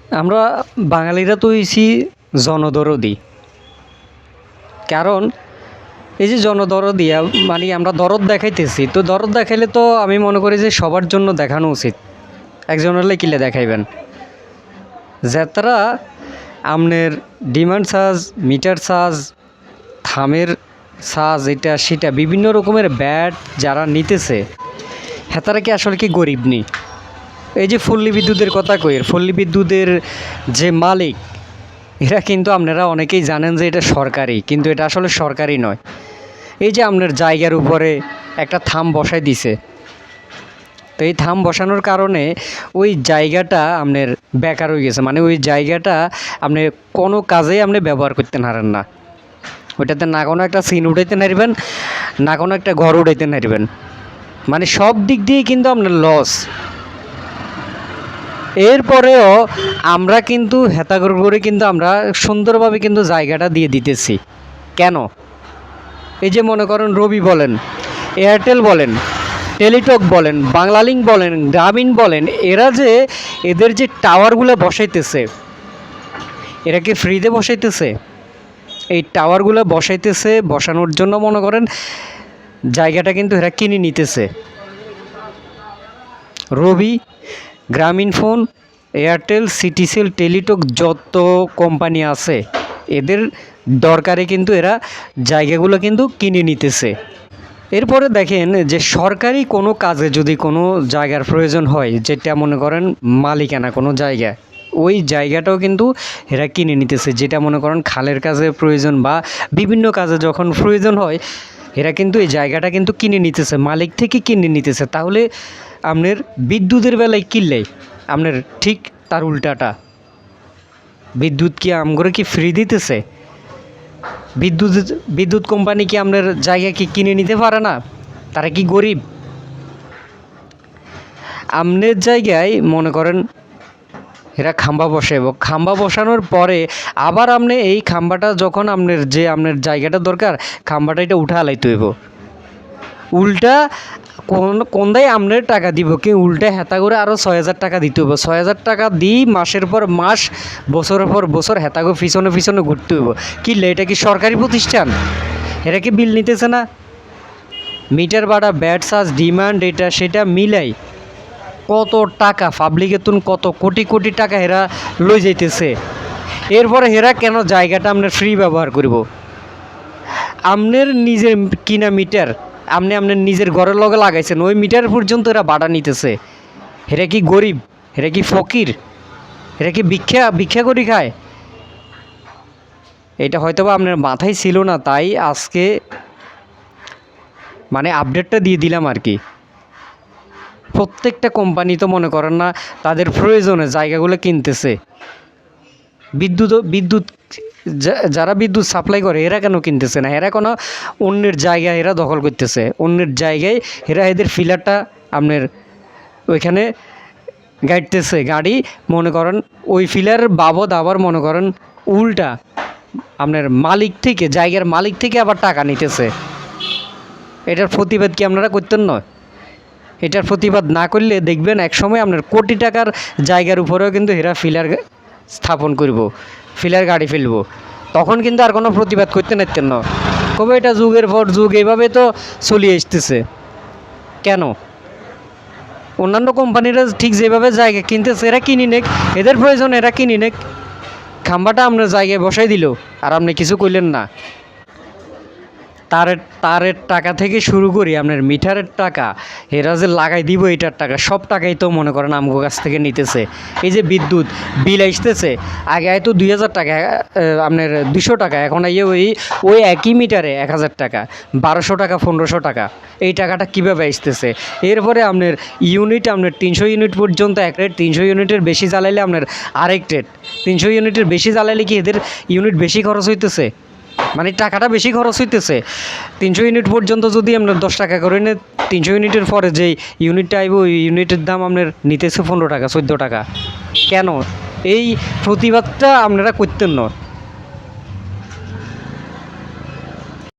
আমরা বাঙালিরা তো হইছি জনদরদি। কারণ এই যে জনদরদি মানে আমরা দরদ দেখাইতেছি, তো দরদ দেখাইলে তো আমি মনে করি যে সবার জন্য দেখানো উচিত। একজনের কিলে দেখাইবেন যাত্রা আমনের ডিমান্ড চার্জ, মিটার চার্জ, থামের চার্জ, এটা সেটা বিভিন্ন রকমের ব্যাট যারা নিতেছে হেতারা কি আসলে কি গরিব নি? এই যে পল্লী বিদ্যুতের কথা কই, পল্লী বিদ্যুতের যে মালিক এরা কিন্তু আপনারা অনেকেই জানেন যে এটা সরকারি, কিন্তু এটা আসলে সরকারি নয়। এই যে আপনার জায়গার উপরে একটা থাম বসাই দিছে, তো এই থাম বসানোর কারণে ওই জায়গাটা আপনার বেকার হয়ে গেছে, মানে ওই জায়গাটা আপনি কোনো কাজেই আপনি ব্যবহার করতে পারেন না। ওইটাতে না কোনো একটা সিন উঠাইতে নারবেন, না কোনো একটা ঘর উঠাইতে নারবেন, মানে সব দিক দিয়ে কিন্তু আপনার লস। এরপরেও আমরা কিন্তু হেতাগর করে কিন্তু আমরা সুন্দরভাবে কিন্তু জায়গাটা দিয়ে দিতেছি। কেন? এই যে মনে করেন রবি বলেন, এয়ারটেল বলেন, টেলিটক বলেন, বাংলালিংক বলেন, গ্রামীণ বলেন, এরা যে এদের যে টাওয়ারগুলো বসাইতেছে, এরা কি ফ্রিতে বসাইতেছে? এই টাওয়ারগুলো বসাইতেছে, বসানোর জন্য মনে করেন জায়গাটা কিন্তু এরা কিনে নিতেছে। রবি, গ্রামীণফোন, এয়ারটেল, সিটিসেল, টেলিটক যত কোম্পানি আছে এদের দরকারে কিন্তু এরা জায়গাগুলো কিন্তু কিনে নিতেছে। এরপরে দেখেন যে সরকারি কোনো কাজে যদি কোনো জায়গার প্রয়োজন হয়, যেটা মনে করেন মালিকানা কোনো জায়গা, ওই জায়গাটাও কিন্তু এরা কিনে নিতেছে। যেটা মনে করেন খালের কাজে প্রয়োজন বা বিভিন্ন কাজে যখন প্রয়োজন হয় এরা কিন্তু এই জায়গাটা কিন্তু কিনে নিতেছে, মালিক থেকে কিনে নিতেছে। তাহলে আপনার বিদ্যুতের বেলায় কিনলে আপনার ঠিক তার উল্টাটা। বিদ্যুৎ কি আমগরে কি ফ্রি দিতেছে? বিদ্যুৎ বিদ্যুৎ কোম্পানি কি আপনার জায়গা কি কিনে নিতে পারে না? তারা কি গরিব? আপনার জায়গায় মনে করেন এরা খাম্বা বসাইব, খাম্বা বসানোর পরে আবার আপনি এই খাম্বাটা যখন আপনার জায়গাটা দরকার, খাম্বাটা এটা উঠা আলাইতে হইব। উল্টা কোনদায় আপনার টাকা দিব কি উল্টা হেতা করে আরও 6,000 টাকা দিতে হইব। 6,000 টাকা দিই মাসের পর মাস, বছরের পর বছর হেতা করে পিছনে পিছনে ঘুরতে হইব। কি এটা কি সরকারি প্রতিষ্ঠান? এরা কি বিল নিতেছে না? মিটার ভাড়া, ব্যাট চার্জ, ডিমান্ড, এটা সেটা মিলাই কত টাকা পাবলিকের তুন কত কোটি কোটি টাকা এরা লই যাইতেছে। এরপরে এরা কেন জায়গাটা আপনার ফ্রি ব্যবহার করব? আপনার নিজের কিনা মিটার আপনার নিজের ঘরের লগে লাগাইছেন, ওই মিটার পর্যন্ত এরা ভাড়া নিতেছে। এরা কি গরিব? এরা কি ফকির? এরা কি ভিক্ষা ভিক্ষা করি খায়? এটা হয়তো বা আপনার মাথায় ছিল না, তাই আজকে মানে আপডেটটা দিয়ে দিলাম আর কি। প্রত্যেকটা কোম্পানি তো মনে করেন না তাদের প্রয়োজনে জায়গাগুলো কিনতেছে। বিদ্যুৎ যারা বিদ্যুৎ সাপ্লাই করে এরা কেন কিনতেছে না? এরা কোনো অন্যের জায়গা এরা দখল করতেছে, অন্যের জায়গায় এরা এদের ফিলারটা আপনার ওইখানে গাড়তেছে। গাড়ি মনে করেন ওই ফিলার বাবদ আবার মনে করেন উল্টা আপনার মালিক থেকে, জায়গার মালিক থেকে আবার টাকা নিতেছে। এটার প্রতিবাদ কি আপনারা করতেন নয়? এটার প্রতিবাদ না করলে দেখবেন একসময় আপনার কোটি টাকার জায়গার উপরেও কিন্তু এরা ফিলার স্থাপন করব, ফিলার গাড়ি ফেলব, তখন কিন্তু আর কোনো প্রতিবাদ করতে নারতেন না। কবে এটা যুগের পর যুগ এইভাবে তো চলিয়ে আসতেছে। কেন? অন্যান্য কোম্পানিরা ঠিক যেভাবে জায়গা কিনতেছে এরা কিনি নেক, এদের প্রয়োজন এরা কিনি নেক। খাম্বাটা আপনার জায়গায় বসাই দিল আর আপনি কিছু করলেন না। তারের টাকা থেকে শুরু করি আপনার মিটারের টাকা, এরা যে লাগাই দিব এটার টাকা, সব টাকাই তো মনে করেন আমগো কাছ থেকে নিতেছে। এই যে বিদ্যুৎ বিল আসতেছে, আগে হয়তো 2,000 টাকা, আপনার 200 টাকা, এখন ওই একই মিটারে 1,000 টাকা, 1,200 টাকা, 1,500 টাকা। এই টাকাটা কীভাবে আসতেছে? এরপরে আপনার ইউনিট, আপনার 300 ইউনিট পর্যন্ত এক রেট, 300 ইউনিটের বেশি জ্বালাইলে আপনার আরেক রেট। 300 ইউনিটের বেশি জ্বালাইলে কি এদের ইউনিট বেশি খরচ হইতেছে? মানে টাকাটা বেশি খরচ হইতেছে। 300 ইউনিট পর্যন্ত যদি আপনার 10 টাকা করে নেন, 300 ইউনিটের পরে যেই ইউনিটটা আইব ওই ইউনিটের দাম আপনার নিতেছে 15 টাকা, 14 টাকা। কেন? এই প্রতিবাদটা আপনারা করতেন না।